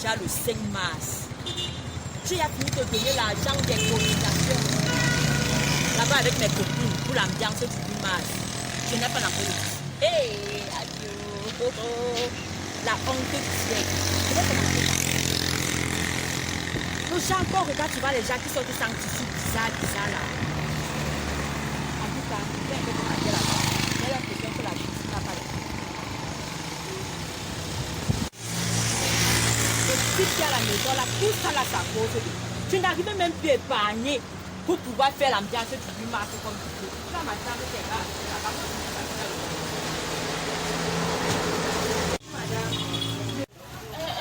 déjà le 5 mars. J'ai fini de donner l'argent des communications là-bas avec mes copines pour l'ambiance du 8 mars. Je n'ai pas encore dit. Hé, adieu. La honte du siècle. Je vais commencer. Le gens encore regarde, tu vois les gens qui sont des sanctifiés bizarres là. En tout cas, il y a un peu de magie là-bas. Il y a l'impression que la justice n'a pas de temps. Et si tu es à la maison là, tout ça là, ça cause. Tu n'arrives même plus à épargner pour pouvoir faire l'ambiance du 8 mars comme tu veux. Là, madame, c'est là.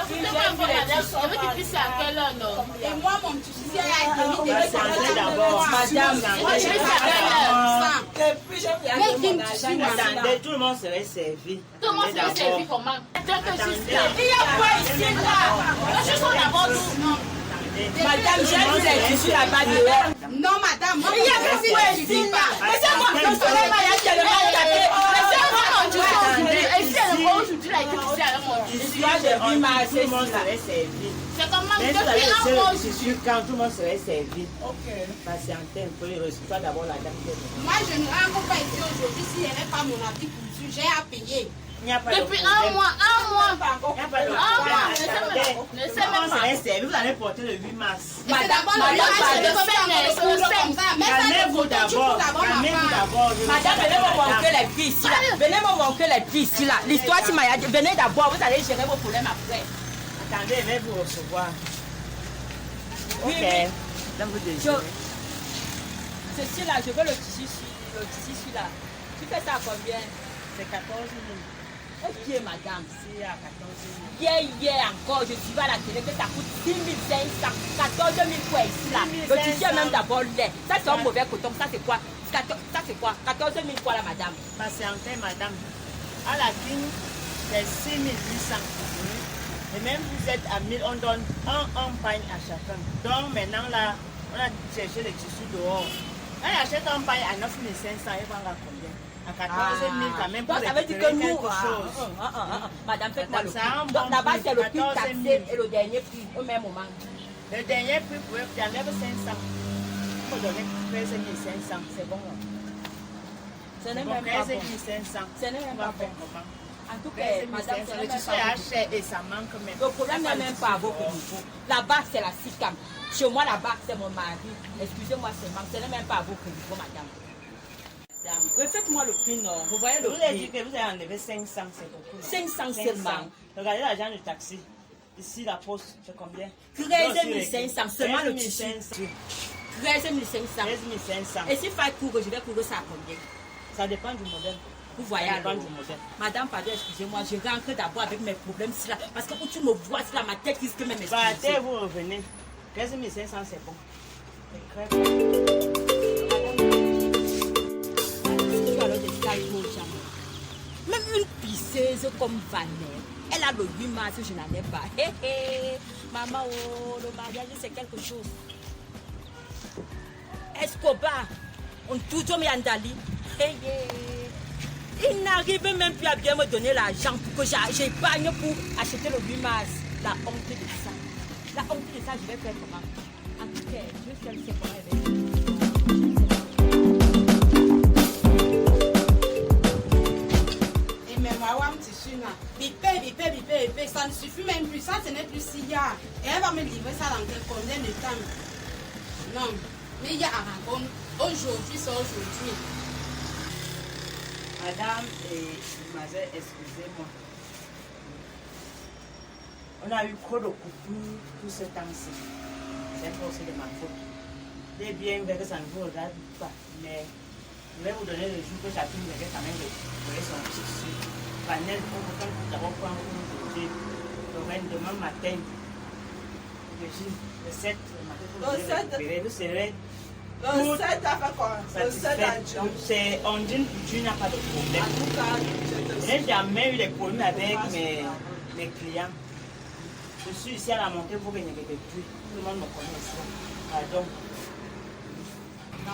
Je veux que tu puisses à quelle heure, non? Et moi, mon petit fils, d'abord. Madame, moi, je vais à quelle heure? Attendez, tout le monde serait servi. Tout le monde serait servi comment? Il y a quoi ici, là? Je suis d'abord tout. Madame, j'ai vu les tissus là-bas dehors. non, madame, moi, Il y a quoi ici là? Laissez-moi, le soleil m'a tellement tapé. Laissez-moi mon Dieu aujourd'hui. Et si elle est aujourd'hui, là, et que tu sais avec mon Dieu. L'histoire de 8 mars, Tout le monde serait servi. C'est comment Mais depuis un mois. je suis quand tout le monde serait servi. Ok. Patientez un peu, reçois d'abord la dame. moi, je ne rentre pas ici aujourd'hui s'il n'y avait pas mon habit cousu. J'ai à payer. Depuis un mois. Il n'y a pas de problème. Attendez. Tout le monde serait servi. Vous allez porter le 8 mars. C'est d'abord le Calmez-vous d'abord. Calmez-vous d'abord. Madame, venez me montrer les filles ici là. Venez me montrer les filles ici là. L'histoire qui m'a dit, venez d'abord, vous allez gérer vos problèmes après. Attendez, je vais vous recevoir. Oui, Ok. oui. Donc vous Je... désirez. Ceci là, je veux le tissu celui-là. Tu fais ça à combien? C'est 14 000. Ok, madame. C'est à 14 000. Hier encore, je suis à la télé que ça coûte 10 500, 14 000 quoi ici là. Le tissu est même d'abord laid. Ça c'est un mauvais coton. Ça c'est quoi? Ça c'est quoi? 14 000 quoi là, madame? Patientez, madame. À la fin, c'est 6 800. Et même vous êtes à 1000, on donne un pagne à chacun. Donc maintenant là, on a cherché les tissus dehors. Elle achète un pagne à 9 500, elle vend à combien? À 14 000 quand même pour donc, ça veut dire que récupérer nous, quelque chose. madame, faites-moi le Ça prix. a un bon Donc là-bas, prix, c'est le prix 14 000. taxé et le dernier prix au même moment. Le dernier prix pour tu enlèves 500. Il faut donner 13 500, c'est bon. Ce n'est Bon, même 13 pas bon. 500. Ce n'est même On va pas faire bon. comment? En tout cas, 13 madame, 500. ce Le n'est même tissu pas est bon. cher et ça manque même. Le problème n'est même pas à votre niveau. Là-bas, c'est la SICAM. Chez moi, là-bas, c'est mon mari. Excusez-moi seulement, ce n'est même pas à votre niveau, madame. Refaites-moi le prix, non. Vous voyez Je le vous ai dit prix? que vous avez enlevé 500, c'est beaucoup. 500 seulement. Regardez l'argent du taxi. Ici, la poste, c'est combien? 13 500, seulement le tissu. 13 13 500. 500. Et si fait couvre, je vais couvrir ça à combien? Ça dépend du modèle. Vous voyez Ça dépend alors. du modèle. Madame, pardon, excusez-moi, je rentre d'abord avec mes problèmes ici là. Parce que où tu me vois, là, ma tête risque même Partez, m'excuser. vous revenez. 13 500, c'est bon. C'est très bon. Même une pisseuse comme Vanessa, elle a le 8 mars, je n'en ai pas. Hé hé, maman, oh, le mariage c'est quelque chose. Escobar, on tout le monde Yandali. Hé hé. Il n'arrive même plus à bien me donner l'argent pour que j'épargne pour acheter le 8 mars. La honte de ça. La honte de ça, je vais faire comment? En tout cas, Dieu seul sait comment elle va faire. Bipé, ça ne suffit même plus. Ça, ce n'est plus si y a. Et elle va me livrer ça dans combien de temps? Non, mais il y a un raconte. Aujourd'hui, c'est aujourd'hui. Madame et mademoiselle, excusez-moi. On a eu trop de coupures tout ce temps-ci. C'est pas aussi de ma faute. C'est bien vrai que ça ne vous regarde pas, mais je vais vous donner le jour que chacune verrait quand même de son tissu. Vanessa, quand vous d'abord prendre aujourd'hui, demain matin, le 7 matin, vous récupérer, vous serez Le 7 avec quoi? Le 7 à c'est Ondine, tu n'as pas de problème. En tout cas, Je n'ai jamais eu des problèmes avec mes clients. Je suis ici à la montée pour gagner des prix. Tout le monde me connaît ici. Pardon.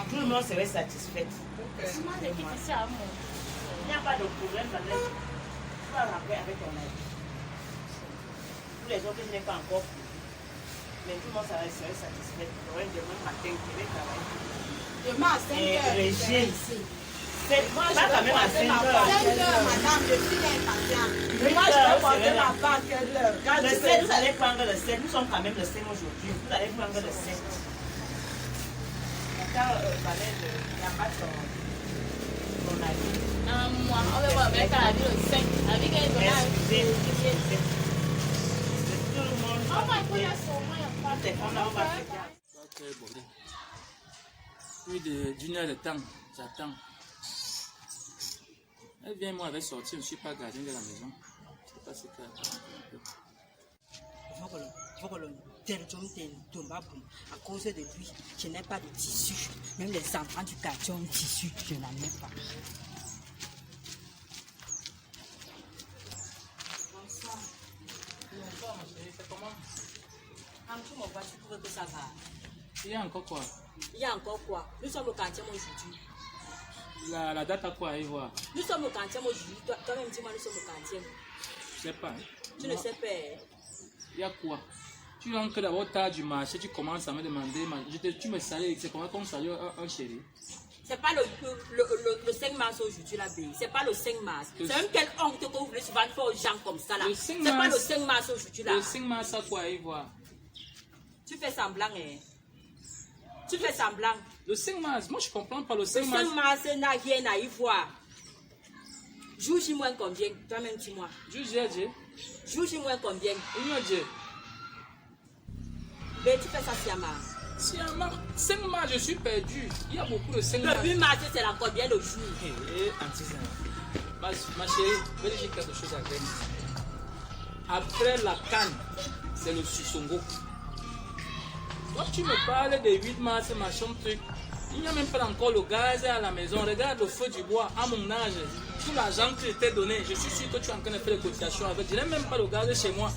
Tout le monde serait satisfait. C'est moi qui dis ça à moi. Il n'y a pas de problème, Vanessa. Tu vas rentrer avec ton aide. les autres, je n'ai pas encore pris. Mais tout le monde serait satisfait. J'aurais demain matin, je vais travailler. Demain à 5 heures. Régine. Moi, je Pas quand vais même à porter 5 ma heures. part. 5 heures, madame, je suis impatient. Moi, je vais porter ma part à quelle heure? Quand Le tu 7, veux. vous allez prendre le 7. Nous sommes quand même le 5 aujourd'hui. Vous allez prendre le 7. Quand Valère, il n'y a pas son avis. Un mois, on va voir avec la vie le 5. Avec elle, on a Excusez. Tout le monde. Oh, my goodness, au moins, il y a pas T'es comme là, on va faire. Quel bordel. Plus d'une heure de temps, j'attends. Elle vient, moi, avec sortir, je ne suis pas gardien de la maison. Je ne sais pas ce qu'elle a. À cause de lui, je n'ai pas de tissu. Même les enfants du quartier ont un tissu, je n'en ai pas. Bonsoir, ma chérie, c'est comment? Tu me vois, tu trouves que ça va. Il y a encore quoi? Il y a encore quoi? Nous sommes au quartier aujourd'hui. La date à quoi, Ivoire? Nous sommes au quartier aujourd'hui. Toi-même, dis-moi, nous sommes au quartier. Je ne sais pas. Tu ne sais pas. Il y a quoi? Tu rentres d'abord tard du marché, tu commences à me demander, tu me salues, c'est comment qu'on salue un chéri? C'est pas le 5 mars aujourd'hui, là, B. C'est pas le 5 mars. C'est même quelle honte que vous voulez souvent faire aux gens comme ça, là. C'est pas le 5 mars aujourd'hui, là. Le 5 mars à quoi, Ivoire? Tu fais semblant, hein. Tu fais semblant. Le 5 mars, moi je comprends pas le Le 5 mars. 5 mars n'a rien à y voir. Jour J- combien? Toi-même, dis-moi. Juge, Jour J- combien? Dieu. Mais tu fais ça, Siama. Si un mars, 5 mars, je suis perdu. Il y a beaucoup de 5 mars. Le 8 mars, c'est là combien le jour? Ma chérie, je vais dire quelque chose à dire. Après la canne, c'est le Sussongo. Toi, tu me parles de 8 mars, machin truc. Il n'y a même pas encore le gaz à la maison. Regarde le feu du bois à mon âge. Tout l'argent que je t'ai donné, je suis sûr que tu es en train de faire des cotisations avec. Je n'ai même pas le gaz chez moi.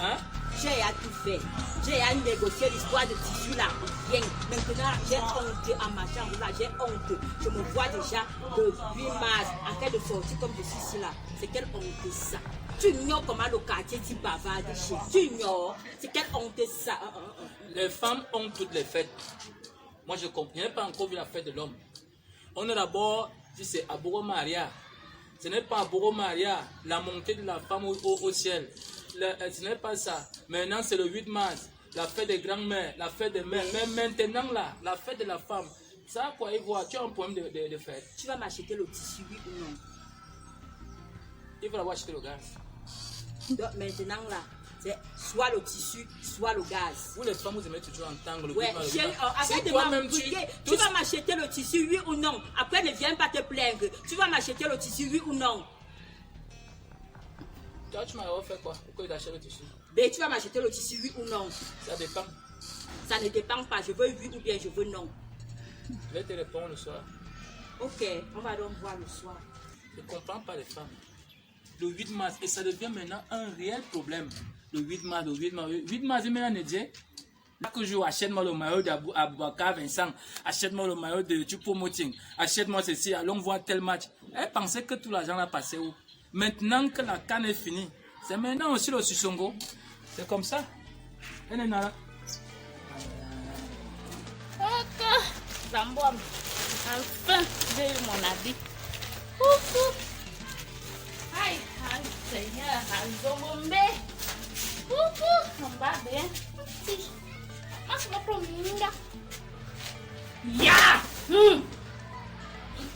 Hein? J'ai à tout fait. J'ai à négocier l'histoire de tissu là. Rien. Maintenant, j'ai honte en marchant là. J'ai honte. Je me vois déjà le 8 mars en train de sortir comme je suis ici là. C'est quelle honte ça? Tu ignores comment le quartier dit bavarde chez. Tu ignores. C'est quelle honte ça? Les femmes ont toutes les fêtes. Moi, je ne comprenais pas encore vu la fête de l'homme. On est d'abord, si c'est Aboro Maria. Ce n'est pas Aboro Maria, la montée de la femme au ciel. Ce n'est pas ça. Maintenant, c'est le 8 mars, la fête des grands-mères, la fête des mères. Mais maintenant, là, la fête de la femme. Ça, quoi, il voit, tu as un problème de fête. Tu vas m'acheter le tissu, oui ou non? Il faut avoir acheté le gaz. Donc maintenant là, c'est soit le tissu, soit le gaz. Vous, les femmes, vous aimez toujours entendre le Ouais, rythme, le chérie, rythme. arrête de toi-même, m'embrouiller. Tu vas m'acheter le tissu, oui ou non? Après, ne viens pas te plaindre. Tu vas m'acheter le tissu, oui ou non? Toi, tu m'as fait quoi? Pourquoi il achète le tissu? Ben, tu vas m'acheter le tissu, oui ou non? Ça dépend. Ça ne dépend pas. Je veux oui ou bien je veux non. Je vais te répondre le soir. Ok, on va donc voir le soir. Je ne comprends pas les femmes. Le 8 mars, et ça devient maintenant un réel problème. Le 8 mars, le 8 mars. 8 mars, il m'a dit, chaque jour, achète-moi le maillot d'Abouaka Vincent, achète-moi le maillot de Choupo-Moting, achète-moi ceci, allons voir tel match. Elle pensait que tout l'argent a passé où? Maintenant que la canne est finie, c'est maintenant aussi le Sussongo. C'est comme ça. Elle est là. Ok, Zambouam. Enfin, j'ai eu mon habit. Ouf, ouf. Aïe, aïe, Seigneur, Azomombe. Ouf, ouf, on va bien. Si. Ah, c'est ma première. Ya!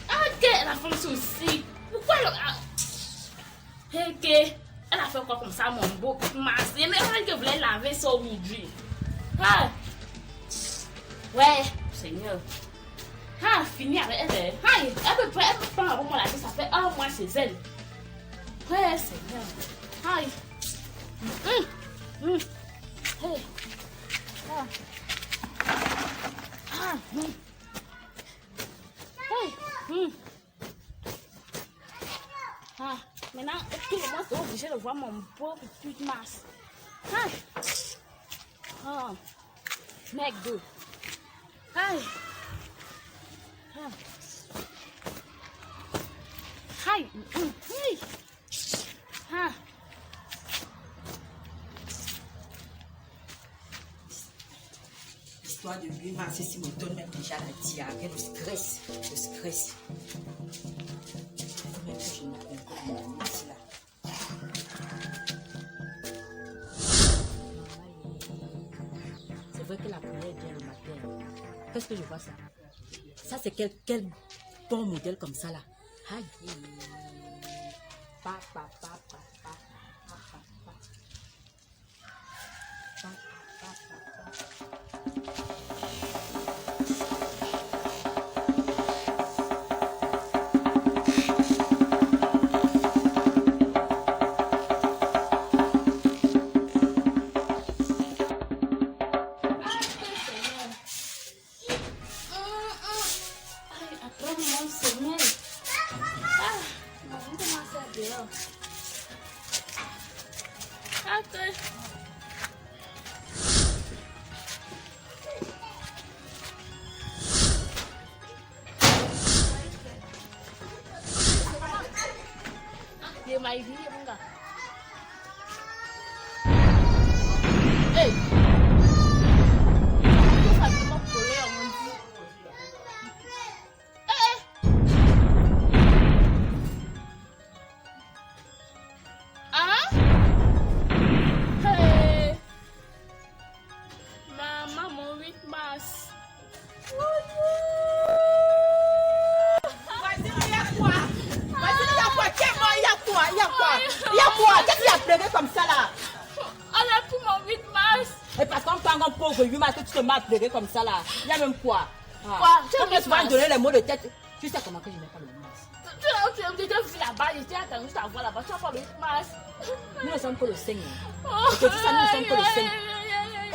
Ok, la femme souci. Pourquoi le. Ok, elle a fait quoi comme ça, mon beau masque? Il y a même qui voulait laver ça aujourd'hui. Ah! Ouais, Seigneur. Ah, fini avec elle. Ah, elle peut prendre un moment la vie, ça fait un mois chez elle. Ouais, Seigneur. Aïe. Hey. Ah. Ah. Hey. Ah. Maintenant, tout le monde est obligé de voir mon beau petit masque. Aïe. Ah. Mec d'eau. Aïe. Aïe. Aïe. Ah. de 8 mars, ici me donne même déjà la diarrhée, le stress. Le stress. Il faut même que je me comprenne ici là. C'est vrai que la prière est bien le matin. Qu'est-ce que je vois ça? Ça c'est quel bon modèle comme ça là. Aïe. Pa, pa, pa, pa, pa, pa, pa, pa. Pa, pa, pa, pa. Mày đi không cả. Ê. Không phải cái bọc của Leo không chứ. Ê. À? Hey. Mama, mon 8 mars. Il y a quoi? Qu'est-ce qu'il a pleuré comme ça là? On a pris mon 8 mars. Et parce qu'on parle en pauvre 8 mars que tu te mets à pleurer comme ça là. Il y a même quoi? Quoi? Comment tu vas me donner les mots de tête? Tu sais comment que je n'ai pas le 8 mars. Tu as déjà vu là-bas, j'étais attendu juste à voir là-bas. Tu vas pas le 8 mars. Nous ne sommes que le 5. Et que tu sais, nous ne sommes que le 5.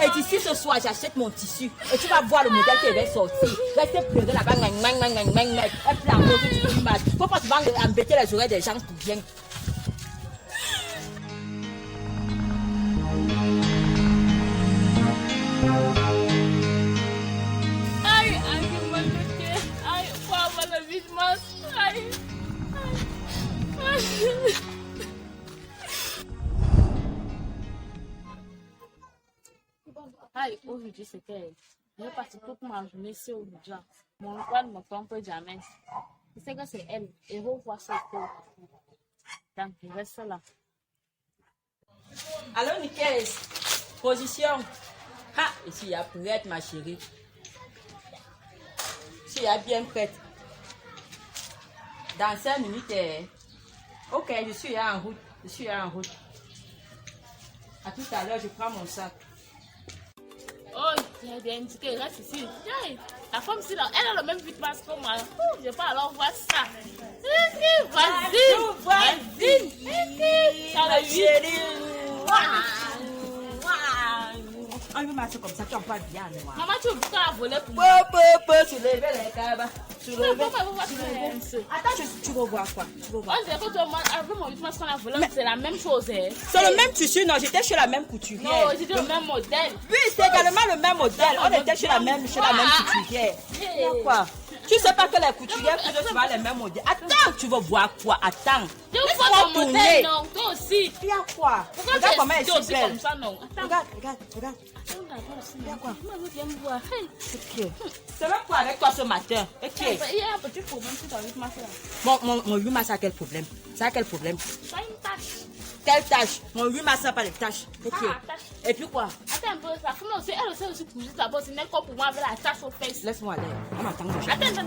Et d'ici ce soir, j'achète mon tissu. Et tu vas voir le modèle qui va sortir. Restez pleurer là-bas. Et puis en gros, tu dis 8 mars. Faut pas que tu vas embêter les oreilles des gens pour bien. Aïe, aïe, aïe, faut avoir le 8 mars. Aïe, aïe. Aïe, aujourd'hui, c'était. Je passe toute ma journée sur le job. Mon roi ne me trompe jamais. Je sais que c'est elle. Et vous voyez ce que. Donc, je reste là. Alors, Nickel, position. Ah, ici, il y a prête, ma chérie. Ici, il y a bien prête. Dans 5 minutes, ok, je suis en route. Je suis en route. À tout à l'heure, je prends mon sac. Oh, j'ai bien indiqué, reste ici. La femme, si là, elle a le même 8 mars que moi. Je vais pas alors voir ça. Vas-y, vas-y. Ça va On veut marcher comme ça, tu en parles bien, moi. Maman, tu veux pas la voler pour moi? Tu lèves les cabas. Tu lèves. Attends, tu vas voir quoi? Tu vas voir. On dirait que toi, avec mon 8 mars qu'on a volé, c'est la même chose. C'est le même tissu, non? J'étais chez la même couturière. Non, c'était le même modèle. Oui, c'est également le même modèle. On était chez la même couturière. Il y a quoi? Tu sais pas que les couturières tu vas les mêmes modèles. Attends, tu vas voir quoi? Attends. Laisse-moi tourner. Non, toi aussi. Il y a quoi? Pourquoi Regarde comment elle tu es est belle. comme ça, non? Regarde. Il y a quoi? C'est même quoi avec toi ce matin? Il y a un petit problème sur ton 8 mars là. Mon 8 mars a quel problème? Ça a quel problème? Ça a une tâche. Quelle tâche? Mon 8 mars n'a pas de tâche. Tâche. Et puis quoi? Attends un peu, ça. Comment aussi, elle aussi pour juste d'abord, c'est n'est pas pour moi avec la tâche aux fesses. Laisse-moi aller. On m'attend déjà. Attends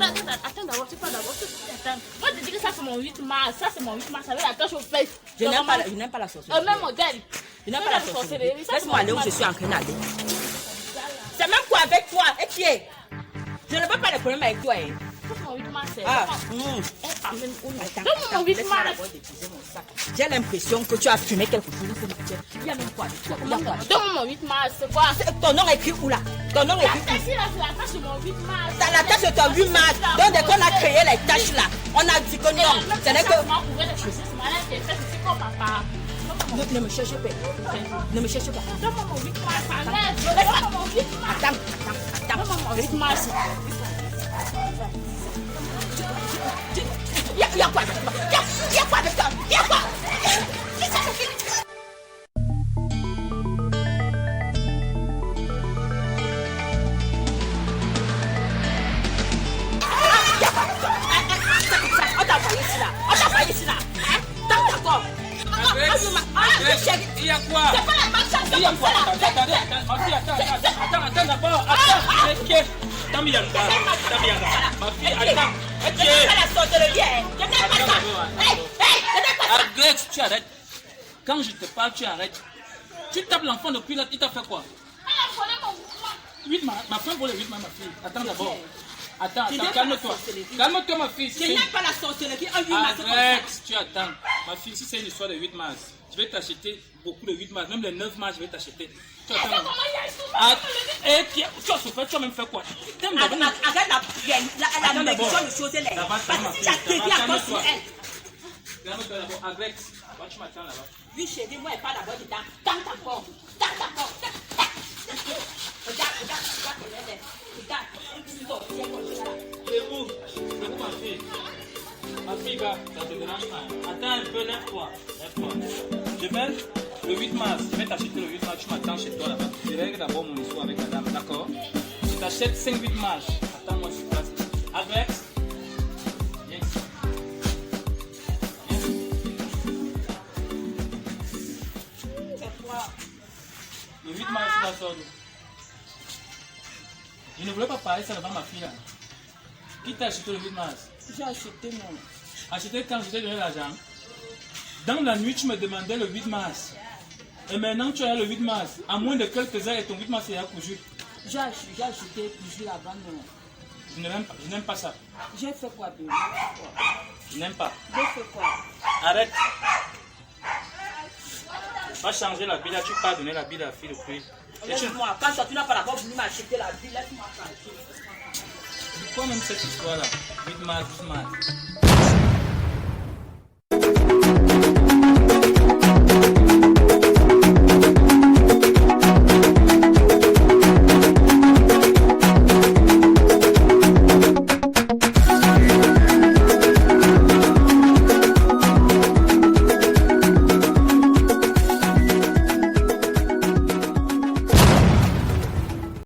d'abord, tu parles d'abord. Attends. Moi, je te dis que ça, c'est mon 8 mars. Ça, c'est mon 8 mars avec la tâche aux fesses. Je n'aime pas la sorcellerie. Le même modèle. Je n'aime pas la sorcellerie. Laisse-moi aller où je suis en train d'aller. C'est même quoi avec toi? Et qui est? Je ne veux pas de problème avec toi. Hein. Mon 8 mars, c'est. Attends, j'ai l'impression que tu as fumé quelque chose ce matin. Il y a même quoi avec toi? Donne-moi mon 8 mars, c'est quoi? Ton nom est écrit où là? Ton nom est écrit où? La tâche là, c'est la tâche de mon 8 mars. Dans la tâche de ton 8 mars. Donc dès qu'on a créé les tâches là, on a dit que non. Ce n'est que... Ne me cherche pas. Ne me cherche pas. Donne-moi mon 8 mars. Donne-moi mon 8 mars. Attends. Donne-moi mon 8 mars. Il y a quoi avec toi? Il y a quoi avec toi? Il y a quoi? Ma fille, attends d'abord. Attends, ok. Attends, Miyanga. Ma fille, attends. Je n'aime pas la sorcellerie. Je n'aime pas ça. Je n'aime pas ça. Arrête, tu arrêtes. Quand je te parle, tu arrêtes. Tu tapes l'enfant depuis là, il t'a fait quoi? 8 mars. Ma femme vole le 8 mars, ma fille. Attends d'abord. Attends, calme-toi. Calme-toi, ma fille. Je n'aime pas la sorcellerie. Un 8 mars, c'est comme ça. Arrête, tu attends. Ma fille, si c'est une histoire de 8 mars, je vais t'acheter beaucoup de 8 mars. Même les 9 mars, je vais t'acheter. Tu attends. Et tu as souffert, tu as même fait quoi? Arrête la médiation de choses là. Parce que tu as dévié à cause de elle. Calme-toi d'abord. Arrête. Tu m'attends là-bas. Oui, chérie, moi, elle parle d'abord dedans. Dans ta porte. Regarde. C'est où, ma fille? Ma fille, va, ça te dérange pas. Attends un peu, lève-toi. Je vais, le 8 mars, je vais t'acheter le 8 mars, tu m'attends chez toi là-bas. Je règle d'abord mon histoire avec la dame, d'accord? Je t'achète 5-8 mars. Attends-moi sur place. Avec. Yes. C'est quoi? Le 8 mars, tu vas sortir. Je ne voulais pas parler ça devant ma fille là. Qui t'a acheté le 8 mars? J'ai acheté mon. Acheté quand je t'ai donné l'argent. Dans la nuit, tu me demandais le 8 mars. Et maintenant, tu as le 8 mars. À moins de quelques heures, et ton 8 mars est cousu. J'ai acheté cousu la bande. Je n'aime pas ça. J'ai fait quoi, bébé? Je n'aime pas. J'ai fait quoi? Arrête. Va changer la bille là, tu peux donner la bille à la fille de prix. Laisse-moi, quand tu n'as pas d'abord voulu m'acheter la bille, laisse-moi changer. Pourquoi même cette histoire là? 8 mars, 8 mars.